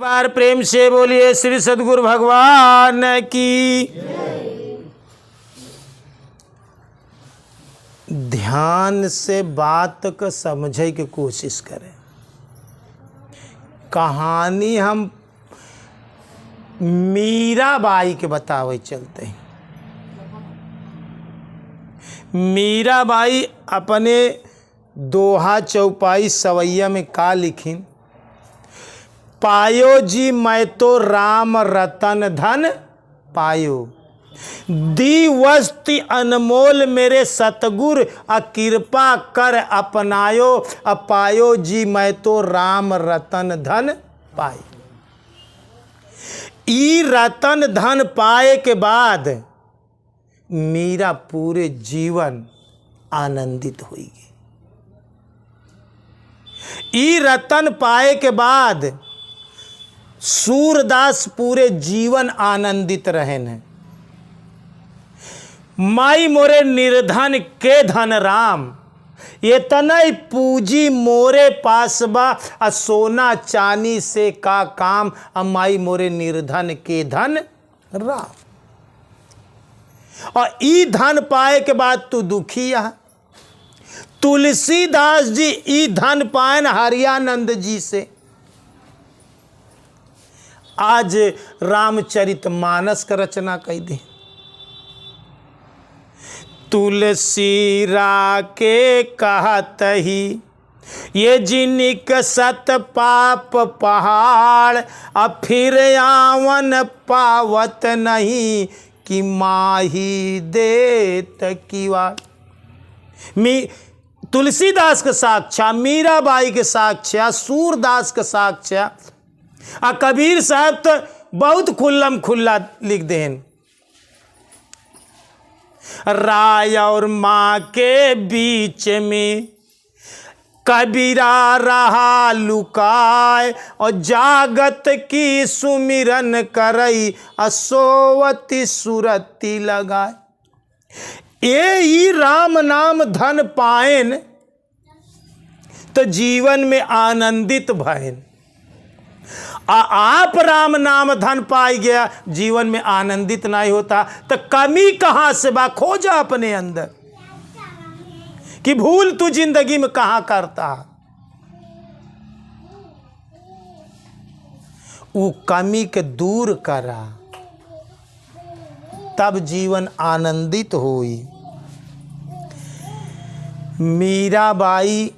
बार प्रेम से बोलिए श्री सद्गुरु भगवान की। ध्यान से बात को समझे की कोशिश करें। कहानी हम मीराबाई के बतावे चलते हैं। मीराबाई अपने दोहा चौपाई सवैया में का लिखिन, पायो जी मैं तो राम रतन धन पायो, दी वस्ति अनमोल मेरे सतगुर कृपा कर अपनायो, अपायो जी मैं तो राम रतन धन पायो। ई रतन धन पाए के बाद मीरा पूरे जीवन आनंदित हुई। ई रतन पाए के बाद सूरदास पूरे जीवन आनंदित रहन है। माई मोरे निर्धन के धन राम, ये तनय पूजी मोरे पासबा, सोना चानी से का काम, माई मोरे निर्धन के धन राम। और ई धन पाए के बाद तू दुखी है। तुलसीदास जी ई धन पायन हरियानंद जी से। आज रामचरितमानस का रचना कई दे। तुलसी रा के कहत ही ये जिनिक सत पाप पहाड़, अब फिर आवन पावत नहीं कि माही देत किवाड़। तुलसीदास के साक्षा, मीराबाई के साक्षा, सूरदास के साक्षा, कबीर साहब तो बहुत खुल्लम खुल्ला लिख देन। राय और माँ के बीच में कबीरा रहा लुकाए, और जागत की सुमिरन करई, असोवती सुरती लगाए। ये ही राम नाम धन पाएन तो जीवन में आनंदित भयन। आप राम नाम धन पाई गया, जीवन में आनंदित नहीं होता तो कमी कहां से बा, खोजा अपने अंदर कि भूल तू जिंदगी में कहां करता। वो कमी के दूर करा, तब जीवन आनंदित होई। मीराबाई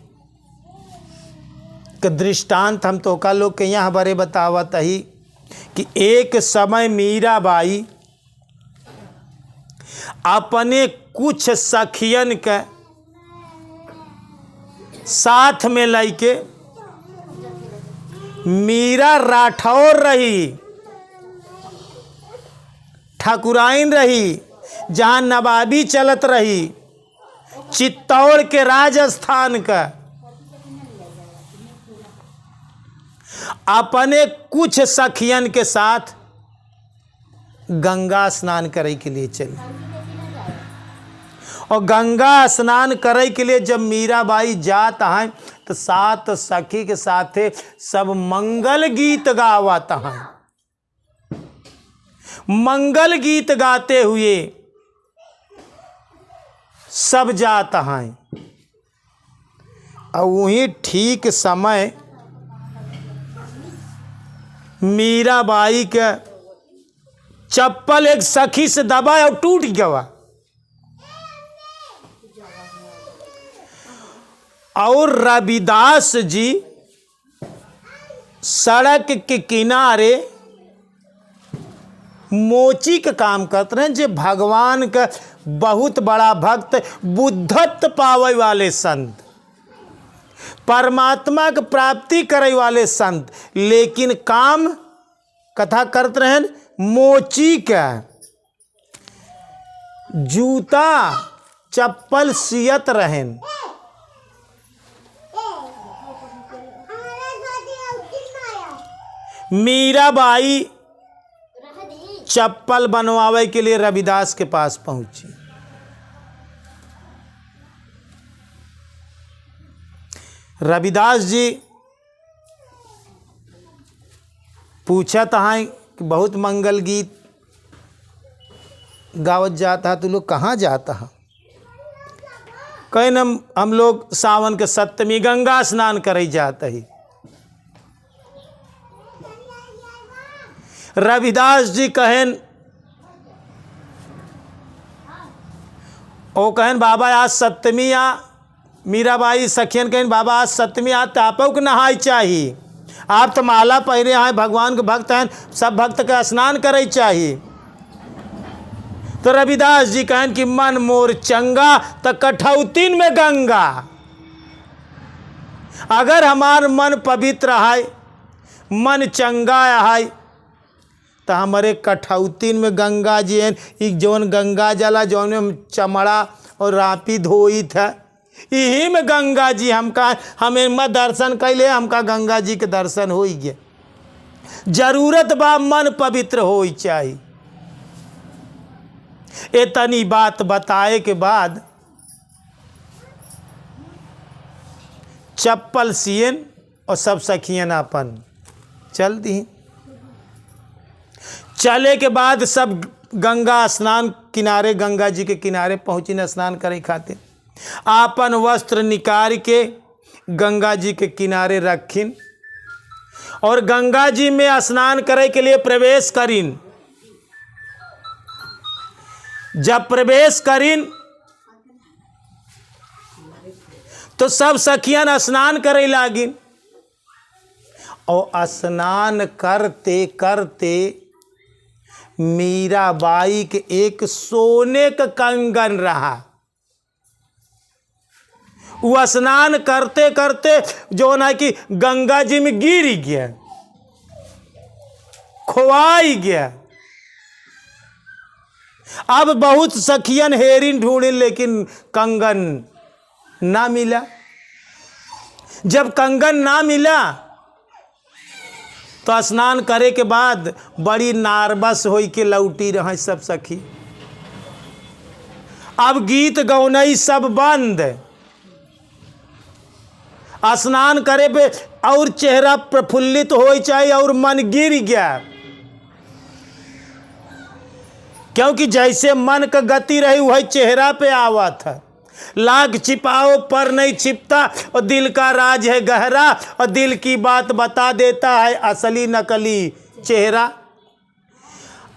के दृष्टांत हम तो का लोग के यहाँ बड़े बतावत ही कि एक समय मीराबाई अपने कुछ सखियन के साथ में लेके मीरा राठौर रही, ठाकुराइन रही, जहाँ नवाबी चलत रही, चित्तौड़ के राजस्थान का। अपने कुछ सखियन के साथ गंगा स्नान करे के लिए चली। और गंगा स्नान करे के लिए जब मीराबाई जात हैं तो सात सखी के साथ सब मंगल गीत गावत हैं। मंगल गीत गाते हुए सब जात हैं। और वहीं ठीक समय मीराबाई के चप्पल एक सखी से दबा और टूट गया। और रविदास जी सड़क के किनारे मोची का काम करते हैं। जो भगवान का बहुत बड़ा भक्त, बुद्धत्व पावे वाले संत, परमात्मा की प्राप्ति करे वाले संत, लेकिन काम कथा करते रहन मोची का जूता चप्पल सियत रहन। मीराबाई चप्पल बनवावे के लिए रविदास के पास पहुंची। रविदास जी पूछा तहाँ कि बहुत मंगल गीत गावत जाता है, तो लोग कहाँ जाता है? कहीं हम लोग सावन के सप्तमी गंगा स्नान करे जाते ही। रविदास जी कहन बाबा आज सप्तमी आ, मीराबाई सखियन कहन बाबा आज सप्तमी आ, तापव के नहाय चाहिए। आप तो माला पहरे हैं, भगवान के भक्त हैं, सब भक्त के स्नान करे चाहिए। तो रविदास जी कहन कि मन मोर चंगा तो कठौतीन में गंगा। अगर हमार मन पवित्र है, मन चंगा है, तो हमारे कठौतीन में गंगा जी हैं। एक जौन गंगा जला जौन में चमड़ा और रापी धोई था, यही में गंगा जी हमका हमें मत दर्शन कैले, हमका गंगा जी के दर्शन हो गए। जरूरत बा मन पवित्र हो चाहिए। इतनी बात बताए के बाद चप्पल सियन और सब सखियन अपन चल दी। चले के बाद सब गंगा स्नान किनारे, गंगा जी के किनारे पहुँची न स्नान करे खातिर। आपन वस्त्र निकाल के गंगा जी के किनारे रखिन और गंगा जी में स्नान करे के लिए प्रवेश करिन। जब प्रवेश करिन तो सब सखियन स्नान करे लागिन। और स्नान करते करते मीराबाई के एक सोने का कंगन रहा। वो स्नान करते करते जो ना कि गंगा जी में गिर गया, खोवाई गया। अब बहुत सखियन हेरिन ढूंढिन, लेकिन कंगन ना मिला। जब कंगन ना मिला तो स्नान करे के बाद बड़ी नार्वस होई के लौटी रहे सब सखी। अब गीत गौनई सब बंद। स्नान करे पे और चेहरा प्रफुल्लित हो चाहिए और मन गिर गया, क्योंकि जैसे मन का गति रही वही चेहरा पे आवा था। लाख छिपाओ पर नहीं छिपता, और दिल का राज है गहरा, और दिल की बात बता देता है असली नकली चेहरा।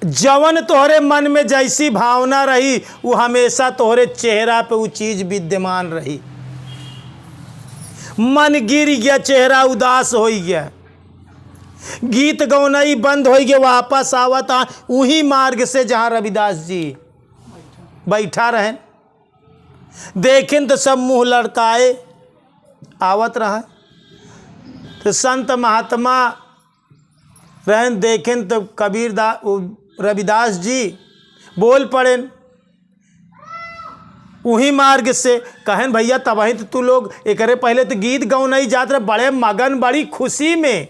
जवन तोहरे मन में जैसी भावना रही वो हमेशा तोहरे चेहरा पे वो चीज विद्यमान रही। मन गिर गया, चेहरा उदास हो गया, गीत गौनई बंद हो गया। वापस आवत वही मार्ग से जहाँ रविदास जी बैठा रहे। देखें तो सब मुंह लड़काए आवत रहा। तो संत महात्मा रहन देखें तो रविदास जी बोल पड़े वही मार्ग से। कहन भैया तबही तो तू लोग एकरे पहले तो गीत गौनई जात रहे, बड़े मगन बड़ी खुशी में,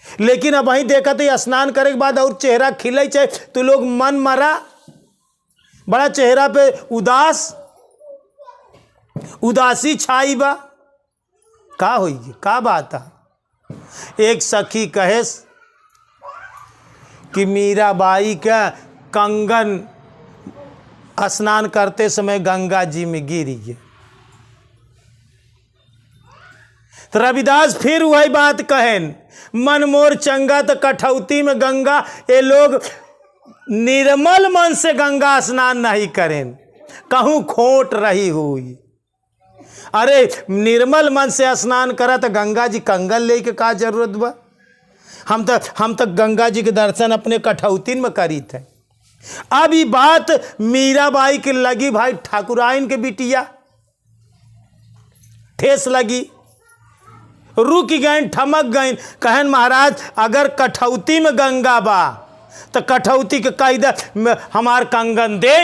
लेकिन अब वहीं देखा तो स्नान करे के बाद और चेहरा खिले चाहे तू लोग मन मरा, बड़ा चेहरा पे उदासी छाई बा। का होई का बात है? एक सखी कहे कि मीराबाई का कंगन स्नान करते समय गंगा जी में गिर गया। तो रविदास फिर वही बात कहन, मन मोर चंगा तो कठौती में गंगा। ये लोग निर्मल मन से गंगा स्नान नहीं करें, कहूँ खोट रही हुई। अरे निर्मल मन से स्नान करा तो गंगा जी कंगन ले के का जरूरत बा? हम तो गंगा जी के दर्शन अपने कठौतीन में करी थे। अब ये बात मीराबाई के लगी, भाई ठाकुराइन के बिटिया ठेस लगी, रुक गए, ठमक गए। कहन महाराज अगर कठौती में गंगा बा तो कठौती के कायदा हमार कंगन दे।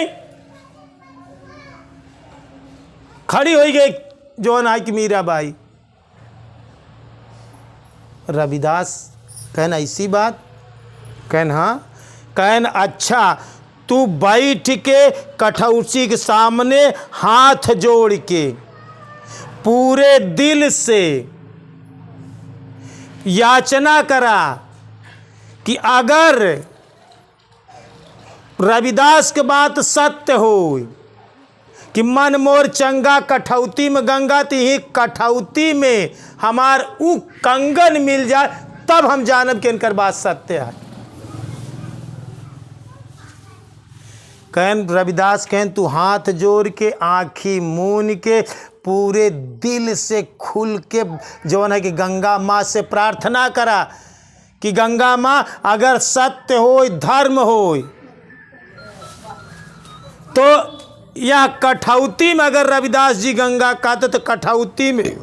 खड़ी हो गई जो ना कि मीराबाई। रविदास कहन ऐसी बात? कहन हाँ। कहन अच्छा तू बैठ के कठौती के सामने हाथ जोड़ के पूरे दिल से याचना करा कि अगर रविदास के बात सत्य हो कि मन मोर चंगा कठौती में गंगा, ही कठौती में हमार उ कंगन मिल जाए, तब हम जानब कि इनकर बात सत्य है। कहन रविदास कहन तू हाथ जोड़ के आँखी मून के पूरे दिल से खुल के जौन है कि गंगा माँ से प्रार्थना करा कि गंगा माँ अगर सत्य हो, धर्म हो, तो यह कठौती में अगर रविदास जी गंगा कहते तो कठौती में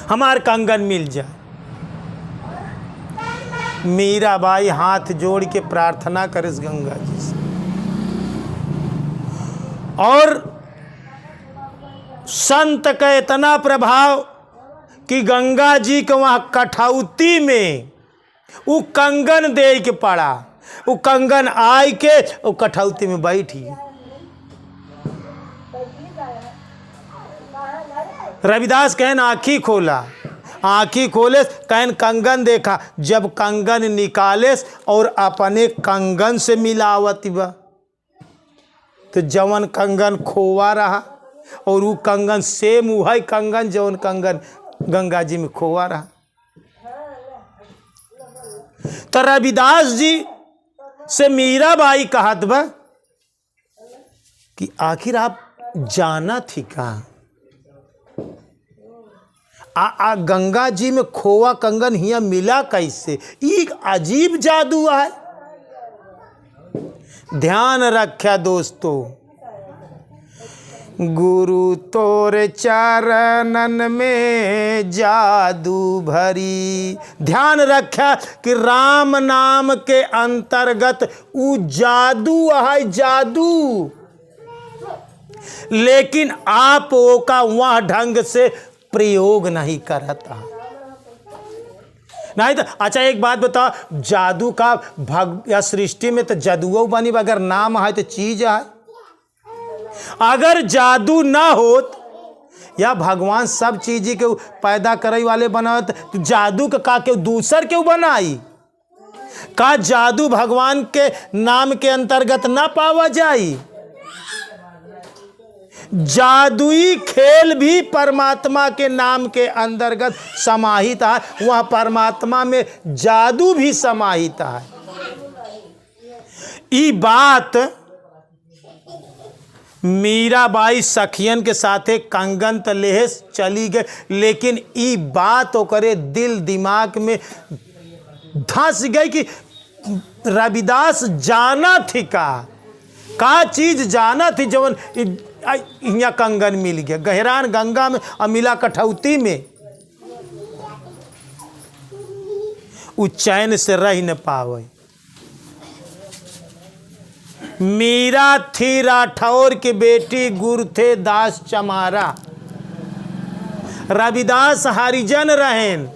हमार कंगन मिल जाए। मीराबाई हाथ जोड़ के प्रार्थना करे इस गंगा जी से, और संत का इतना प्रभाव कि गंगा जी के वहाँ कठौती में वो कंगन दे के पड़ा। वो कंगन आय के वो कठौती में बैठी। रविदास कहन आँखी खोला, आँखी खोले कहन कंगन देखा। जब कंगन निकाले और अपने कंगन से मिलावती बा, तो जवन कंगन खोवा रहा और वो कंगन सेम वही कंगन जवन कंगन गंगा जी में खोवा रहा। तो रविदास जी से मीराबाई कहत बा कि आखिर आप जाना थी कहाँ? गंगा जी में खोवा कंगन हिया मिला कैसे? एक अजीब जादू है। ध्यान रखा दोस्तों, गुरु तोरे चरणन में जादू भरी। ध्यान रखा कि राम नाम के अंतर्गत वो जादू है, जादू। लेकिन आप वो का वह ढंग से प्रयोग नहीं करता। नहीं तो अच्छा एक बात बताओ, जादू का या सृष्टि में तो जादुओ बनी, अगर नाम है तो चीज है। अगर जादू ना होत या भगवान सब चीज के पैदा करे वाले बनावत, तो जादू का क्यों दूसर क्यों बनाई? का जादू भगवान के नाम के अंतर्गत ना पावा जाई? जादुई खेल भी परमात्मा के नाम के अंतर्गत समाहित है। वह परमात्मा में जादू भी समाहित है। ये बात मीराबाई सखियन के साथे कंगन तलेह चली गए, लेकिन ये बात ओकरे दिल दिमाग में धंस गई कि रविदास जाना थी का चीज जाना थी जवन यहाँ कंगन मिल गया गहरान गंगा में और मिला कठौती में। उ चैन से रह न पावे। मीरा थी राठौर की बेटी, गुरु थे दास चमारा। रविदास हरिजन रहेन।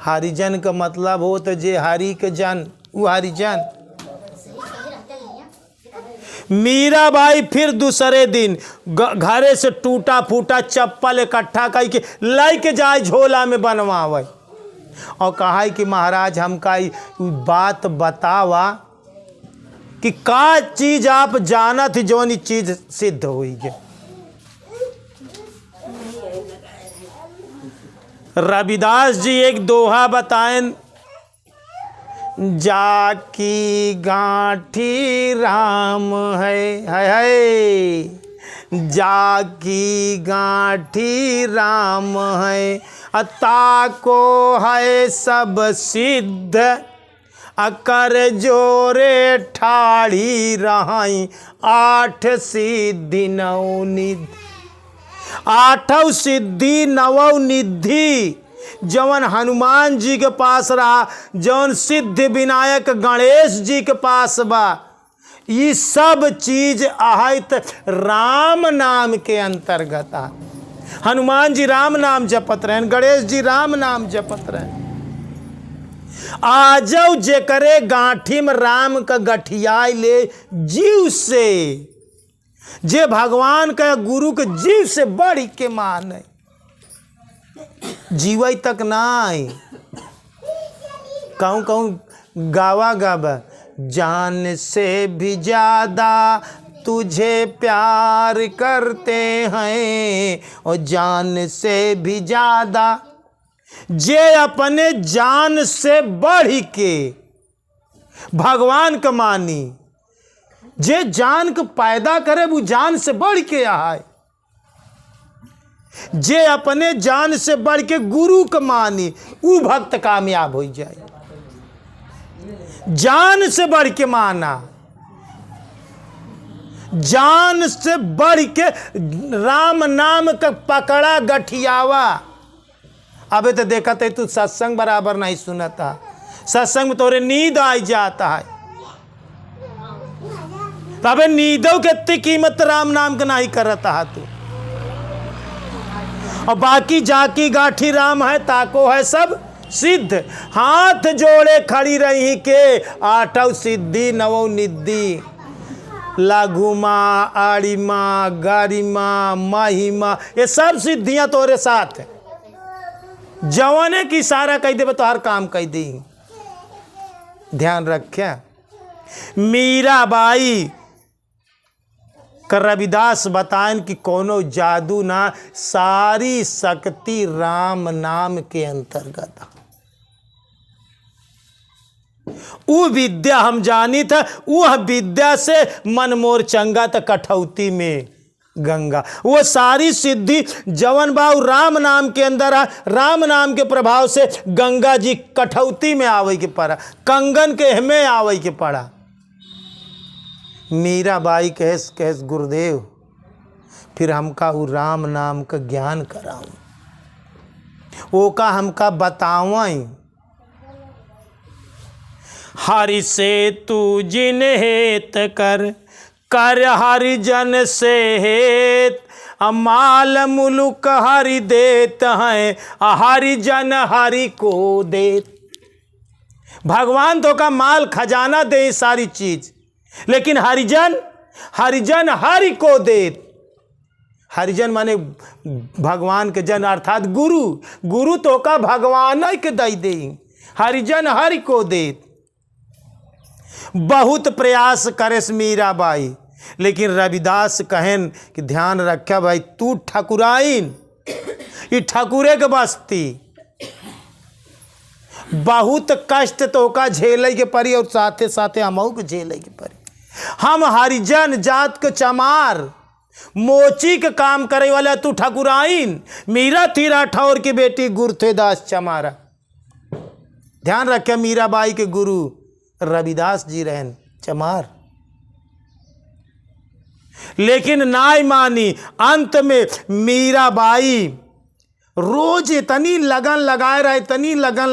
हरिजन का मतलब हो तो जे हरि के जन, वो हरिजन। मीराबाई फिर दूसरे दिन घरे से टूटा फूटा चप्पल इकट्ठा करके लेके जाए झोला में बनवावे और कहा कि महाराज हमका बात बतावा कि का चीज आप जाना थी जौन चीज सिद्ध हुई है। रविदास जी एक दोहा बताएं, जाकी गांठी राम है जाकी गांठी राम है, अता को है सब सिद्ध, अकर जोरे ठाड़ी रहाई, आठ सिद्धि नौ निधि। आठों सिद्धि नवौ निधि जवन हनुमान जी के पास रहा, जवन सिद्ध विनायक गणेश जी के पास बा, ये सब चीज आहित राम नाम के अंतर्गत आ। हनुमान जी राम नाम जपत रहे, गणेश जी राम नाम जपत रहे। आजौ जे करे गांठी में राम का गठियाई ले जीव से, जे भगवान का गुरु के जीव से बढ़ के माने, जीवई तक नाई। कहूँ कहूँ गावा गावा, जान से भी ज़्यादा तुझे प्यार करते हैं, और जान से भी ज़्यादा, जे अपने जान से बढ़ के भगवान का मानी, जे जान को पैदा करे वो जान से बढ़ के आए, जे अपने जान से बढ़ के गुरु को मानी वो भक्त कामयाब हो जाए। जान से बढ़ के माना, जान से बढ़ के राम नाम का पकड़ा गठियावा। अबे तो देखा थे तू सत्संग बराबर नहीं सुनता, सत्संग में तोरे नींद आ जाता है। अबे नींदों के इतनी कीमत राम नाम का नहीं करता है तू। और बाकी जाकी गाठी राम है ताको है सब सिद्ध, हाथ जोड़े खड़ी रही के आठव सिद्धि नवो निधि, लघु माँ, आड़ी माँ, गारी माँ, महिमा, ये सब सिद्धियां तोरे साथ है। जवाने की इशारा कह दे तो हर काम कह दी। ध्यान रखे, मीराबाई का रविदास बताएं कि कोनो जादू ना, सारी शक्ति राम नाम के अंतर्गत। वो विद्या हम जानी था, वह विद्या से मन मोर चंगा था कठौती में गंगा। वो सारी सिद्धि जवन बाऊ राम नाम के अंदर आ, राम नाम के प्रभाव से गंगा जी कठौती में आवे के पड़ा, कंगन के हमें आवे के पड़ा। मीराबाई कहस गुरुदेव फिर हमका वो राम नाम का ज्ञान कराऊं, वो का हमका बतावई। हरि से तू जिन हेत कर, कर हरि जन से हेत, माल मुलुक हरि देत हैं, हरि जन हरि को देत। भगवान तो का माल खजाना दे सारी चीज, लेकिन हरिजन हरि को देत। हरिजन माने भगवान के जन अर्थात गुरु, गुरु तो का भगवान के दई दे, हरिजन हरि को देत। बहुत प्रयास करेस मीराबाई, लेकिन रविदास कहन कि ध्यान रखा भाई, तू ठकुराइन, ये ठकुरे के बस्ती, बहुत कष्ट तो का झेले के परी, और साथे साथे हमहू के झेले के परी। हम हरिजन जात के चमार, मोची के काम करे वाला तू ठकुराइन, मीरा थी राठौर की बेटी गुरथेदास चमारा। ध्यान रखे, मीराबाई के गुरु रविदास जी रहन चमार, लेकिन नाई मानी। अंत में मीराबाई रोज इतनी लगन लगाए रहे, इतनी लगन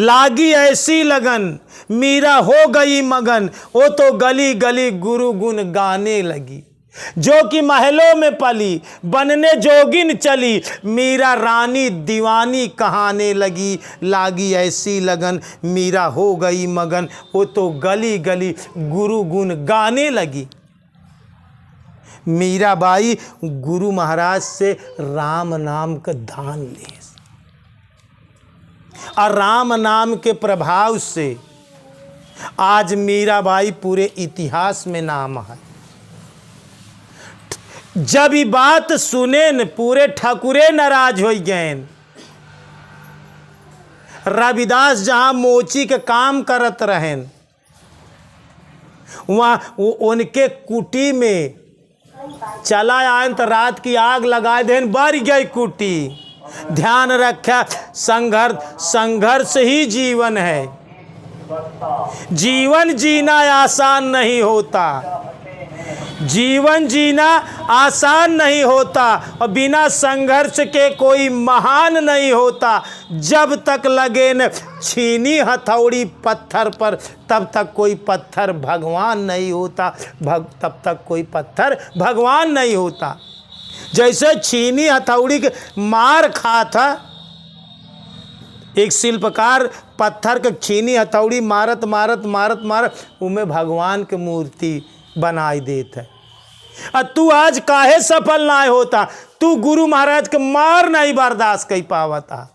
लागी ऐसी लगन, मीरा हो गई मगन, वो तो गली गली गुरु गुण गाने लगी। जो कि महलों में पली, बनने जोगिन चली, मीरा रानी दीवानी कहाने लगी। लागी ऐसी लगन, मीरा हो गई मगन, वो तो गली गली गुरु गुण गाने लगी। मीराबाई गुरु महाराज से राम नाम का दान ले, और राम नाम के प्रभाव से आज मीराबाई पूरे इतिहास में नाम है। जब ये बात सुने न पूरे ठकुरे नाराज हो गए। रविदास जहां मोची के काम करत रहें, वहाँ उनके कुटी में चला आए तो रात की आग लगा देन, बढ़ गई कुटी। ध्यान रखा, संघर्ष ही जीवन है। जीवन जीना आसान नहीं होता, जीवन जीना आसान नहीं होता, और बिना संघर्ष के कोई महान नहीं होता। जब तक लगे न छीनी हथौड़ी पत्थर पर, तब तक कोई पत्थर भगवान नहीं होता, तब तक कोई पत्थर भगवान नहीं होता। जैसे छीनी हथौड़ी के मार खा था, एक शिल्पकार पत्थर के छीनी हथौड़ी मारत मारत मारत मारत उनमें भगवान की मूर्ति बनाई देता है। तू आज काहे सफल ना होता, तू गुरु महाराज के मार नहीं बर्दाश्त कर पावता,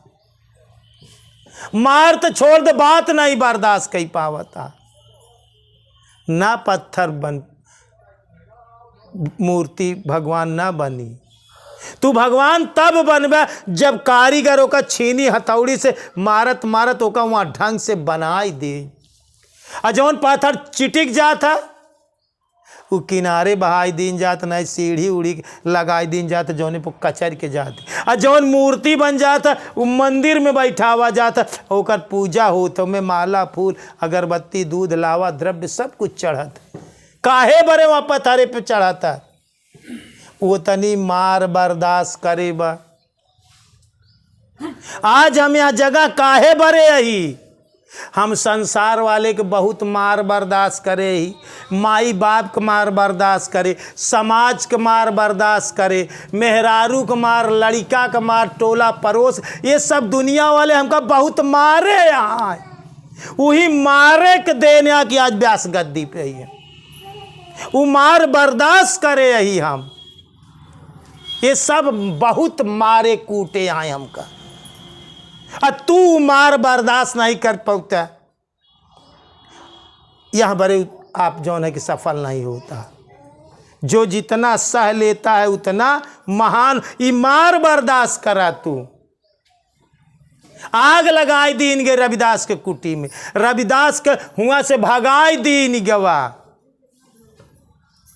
मार तो छोड़ दे, बात नहीं बर्दाश्त कर पावता। ना पत्थर बन मूर्ति भगवान ना बनी। तू भगवान तब बनबे जब कारीगरों का छीनी हथौड़ी से मारत मारत ओका वहाँ ढंग से बनाई दे। और जौन पत्थर चिटिक जाता वो किनारे बहाई दीन जात, नहीं सीढ़ी उड़ी लगाई दीन जात, जौने पर कचर के जाते। और जौन मूर्ति बन जाता वो मंदिर में बैठावा जाता, ओकर पूजा होता, में माला फूल अगरबत्ती दूध लावा द्रव्य सब कुछ चढ़त। काहे बरे वहाँ पत्थरे पे चढ़ाता? वो तनी मार बर्दाश्त करे बा। आज हम यहाँ जगह काहे बरे यही, हम संसार वाले के बहुत मार बर्दाश्त करे ही, माई बाप के मार बर्दाश्त करे, समाज के मार बर्दाश्त करे, मेहरारू के मार, लड़का के मार, टोला पड़ोस, ये सब दुनिया वाले हमका बहुत मारे। यहाँ वही मारे के देने की आज व्यास गद्दी पे है, वो मार बर्दाश्त करे यही। हम ये सब बहुत मारे कूटे आए हमका, और तू मार बर्दाश्त नहीं कर पाता, यह बड़े आप जौन है कि सफल नहीं होता। जो जितना सह लेता है उतना महान। ये मार बर्दाश्त करा तू। आग लगाई दीन गे रविदास के कुटी में, रविदास के हुआ से भगाई दीन गवा,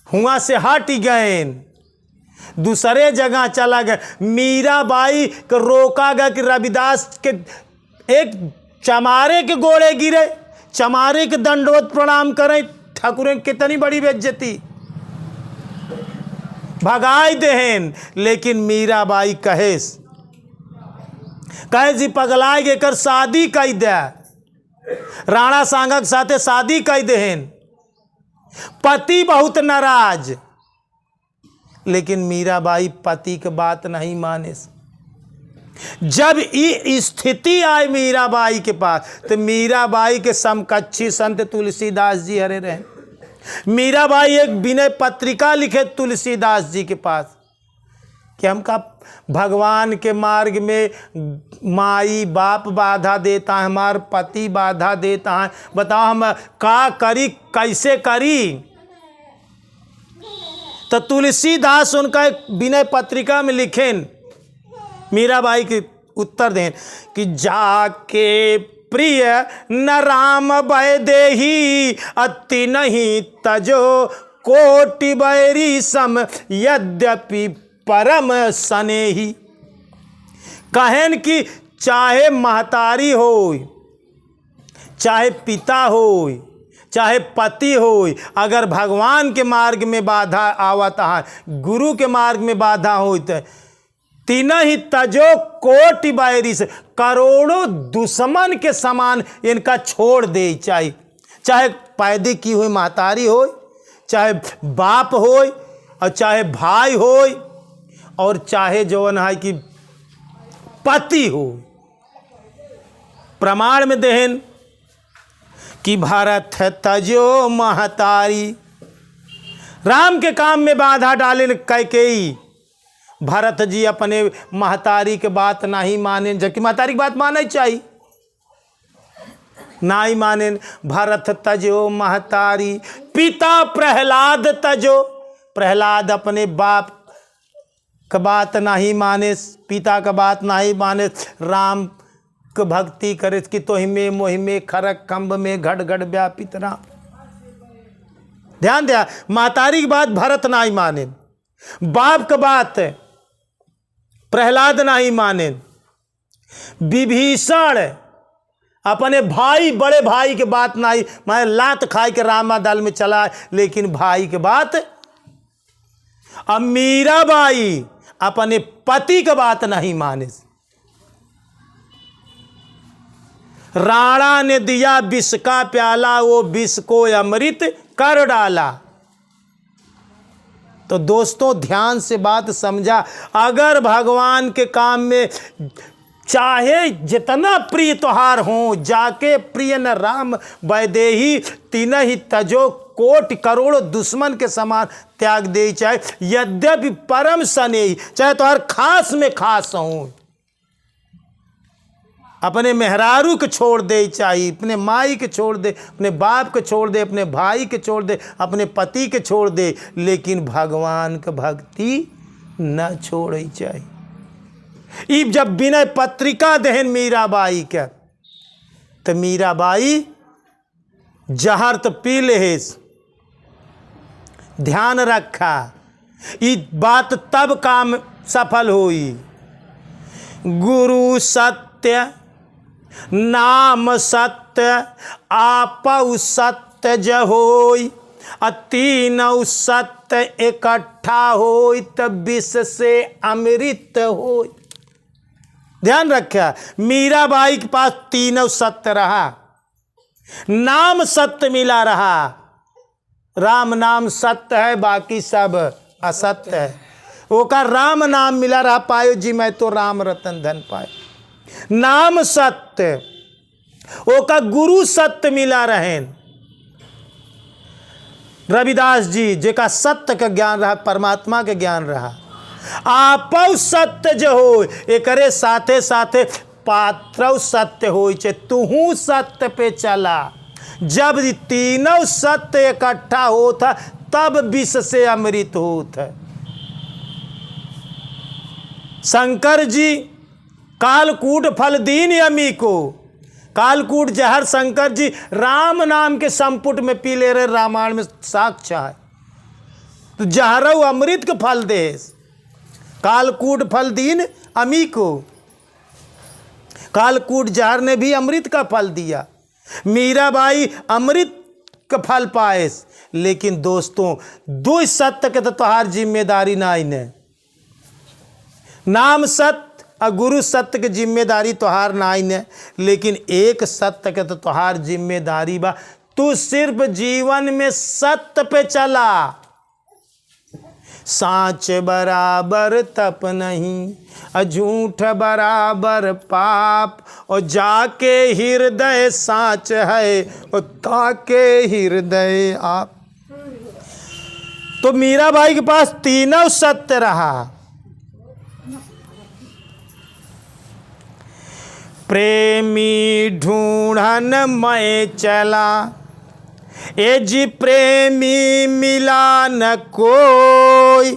हुआ से हट गए, दूसरे जगह चला गया। मीराबाई को रोका गया कि रविदास के एक चमारे के गोड़े गिरे, चमारे के दंडवत प्रणाम करें, ठाकुर कितनी बड़ी बेइज्जती, भगाई देहन। लेकिन मीराबाई कहे जी पगलाए गे कर शादी कई दे, राणा सांगा के साथे शादी कई देहन। पति बहुत नाराज, लेकिन मीराबाई पति की बात नहीं माने। जब ये स्थिति आई मीराबाई के पास, तो मीराबाई के समकक्षी संत तुलसीदास जी हरे रहे। मीराबाई एक विनय पत्रिका लिखे तुलसीदास जी के पास कि हमका भगवान के मार्ग में माई बाप बाधा देता है, हमार पति बाधा देता है, बताओ हम का करी, कैसे करी। तो तुलसीदास उनका एक विनय पत्रिका में लिखें, मीराबाई के उत्तर दें कि जाके प्रिय न राम भय देही, अति नहीं तजो कोटि बैरी सम, यद्यपि परम सनेही। कहें कि चाहे महतारी हो, चाहे पिता हो, चाहे पति हो, अगर भगवान के मार्ग में बाधा आवता है, गुरु के मार्ग में बाधा हो, तो तीन ही तजो कोटि बैरी से, करोड़ों दुश्मन के समान इनका छोड़ दे। चाहे पैदा की हुई महतारी हो, चाहे बाप हो, और चाहे भाई हो, और चाहे जौन है कि पति हो। प्रमाण में देहन कि भरत तजो महतारी, राम के काम में बाधा डाले कैकेयी। भरत जी अपने महतारी के बात नहीं माने, जबकि महतारी की बात माने चाहिए, नहीं माने। भरत तजो महतारी, पिता प्रहलाद तजो, प्रहलाद अपने बाप का बात नहीं माने, पिता का बात नहीं माने, राम को भक्ति करे कि तोहिमे मोहिमे खरक कंब में घट घट व्यापित राम। ध्यान दिया, महतारी की बात भरत नहीं माने, बाप का बात प्रहलाद नहीं माने, विभीषण अपने भाई बड़े भाई के बात नहीं, मैं लात खाई के रामा दल में चला, लेकिन भाई के बात। अब मीराबाई अपने पति की बात नहीं माने। राणा ने दिया विष का प्याला, वो विष को अमृत कर डाला। तो दोस्तों ध्यान से बात समझा, अगर भगवान के काम में चाहे जितना प्रिय त्योहार हो, जाके प्रिय न राम वैदेही, तीन ही तजो कोटि करोड़ दुश्मन के समान त्याग दे। चाहे यद्यपि परम स्नेही, चाहे त्योहार खास में खास हो, अपने मेहरारू के छोड़ दे, चाहे अपने माई के छोड़ दे, अपने बाप के छोड़ दे, अपने भाई के छोड़ दे, अपने पति के छोड़ दे, लेकिन भगवान के भक्ति न छोड़ चाहिए। ई जब विनय पत्रिका देहन मीराबाई के, तो मीराबाई जहर तो पी ले, ध्यान रखा, ई बात तब काम सफल हुई। गुरु सत्य, नाम सत्य, आपौ सत्य जहोई, तीनों सत्य इकट्ठा होई, तब विष से अमृत होई। ध्यान रखा, मीराबाई के पास तीनों सत्य रहा। नाम सत्य मिला रहा, राम नाम सत्य है, बाकी सब असत्य है। वो का राम नाम मिला रहा, पायो जी मैं तो राम रतन धन पायो। नाम सत्य, वो का गुरु सत्य मिला रहे। रविदास जी जेका सत्य का ज्ञान रहा, परमात्मा के ज्ञान रहा। आपौ सत्य जो हो, एकरे साथे साथे पात्रौ सत्य हो, तुहू सत्य पे चला। जब तीनों सत्य इकट्ठा होता, तब विष से अमृत होता। शंकर जी कालकूट फल दीन यमी को, कालकूट जहर शंकर जी राम नाम के संपुट में पी ले रहे, रामायण में साक्ष्य है। तो जहरऊ अमृत के फल दे, कालकूट फल दीन अमी को। कालकूट जहर ने भी अमृत का फल दिया, मीराबाई अमृत का फल पाए। लेकिन दोस्तों, दो सत्य के तो तुहार जिम्मेदारी ना इन्हें, नाम सत्य और गुरु सत्य की जिम्मेदारी तुहार ना इन्हें, लेकिन एक सत्य के तो तुहार जिम्मेदारी बा। तू सिर्फ जीवन में सत्य पे चला। साँच बराबर तप नहीं, झूठ बराबर पाप, और जाके हृदय साँच है, और ताके हृदय आप। तो मीराबाई के पास तीनों सत्य रहा। प्रेमी ढूंढन मैं चला, ए जी प्रेमी मिला न कोई,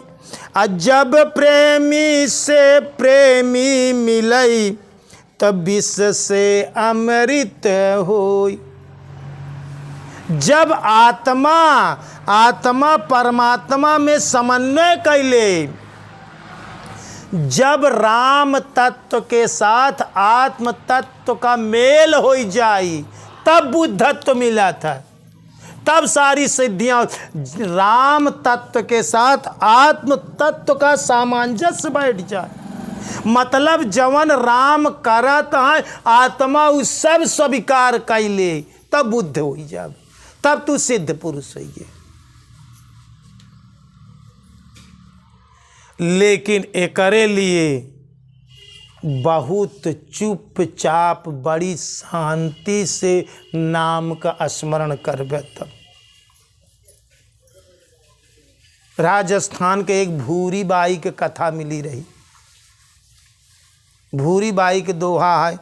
जब प्रेमी से प्रेमी मिलई, तब विष से अमृत होई। जब आत्मा परमात्मा में समन्वय कैले, जब राम तत्व के साथ आत्म तत्व का मेल हो जाई, तब बुद्धत्व मिला था। तब सारी सिद्धियां राम तत्व के साथ आत्म तत्व का सामंजस्य बैठ जाए। मतलब जवन राम करत है, आत्मा उस सब स्वीकार कैले, तब बुद्ध हो जाए, तब तू सिद्ध पुरुष है। लेकिन एकरे लिए बहुत चुपचाप बड़ी शांति से नाम का स्मरण करबे। तब राजस्थान के एक भूरी बाई के कथा मिली रही। भूरी बाई के दोहा है,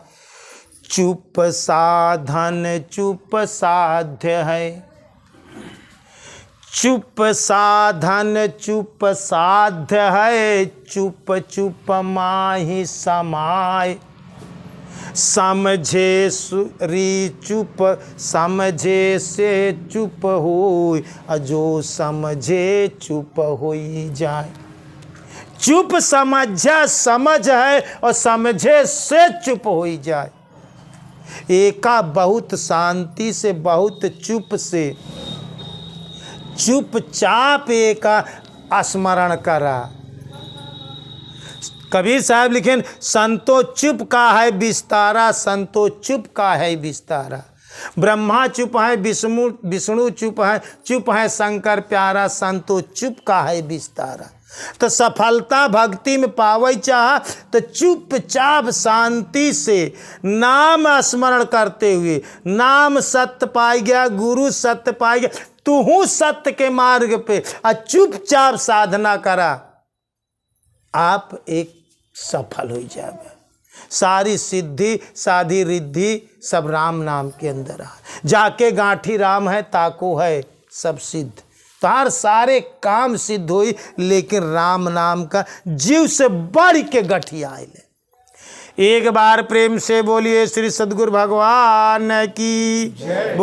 चुप साधन चुप साध्य है, चुप साधन चुप साध्य है, चुप चुप माही समाय, समझे सुरी चुप समझे से चुप होय, जो समझे चुप होई जाए। चुप समझा समझ है, और समझे से चुप होई जाए। एका बहुत शांति से, बहुत चुप से, चुपचाप एका स्मरण करा। कबीर साहब लिखें, संतो चुप का है विस्तारा, संतो चुप का है विस्तारा। ब्रह्मा चुप है, विष्णु चुप है, चुप है शंकर प्यारा, संतो चुप का है विस्तारा। तो सफलता भक्ति में पावे चाह तो चुपचाप शांति से नाम स्मरण करते हुए, नाम सत्य पाई गया, गुरु सत्य पाई गया, तू सत्य के मार्ग पे चुपचाप साधना करा, आप एक सफल हो जाए। सारी सिद्धि साधी रिद्धि सब राम नाम के अंदर है। जाके गांठी राम है ताको है सब सिद्ध। तार सारे काम सिद्ध हुई, लेकिन राम नाम का जीव से बढ़ के गठिया आए। एक बार प्रेम से बोलिए श्री सद्गुरु भगवान की बोलिए।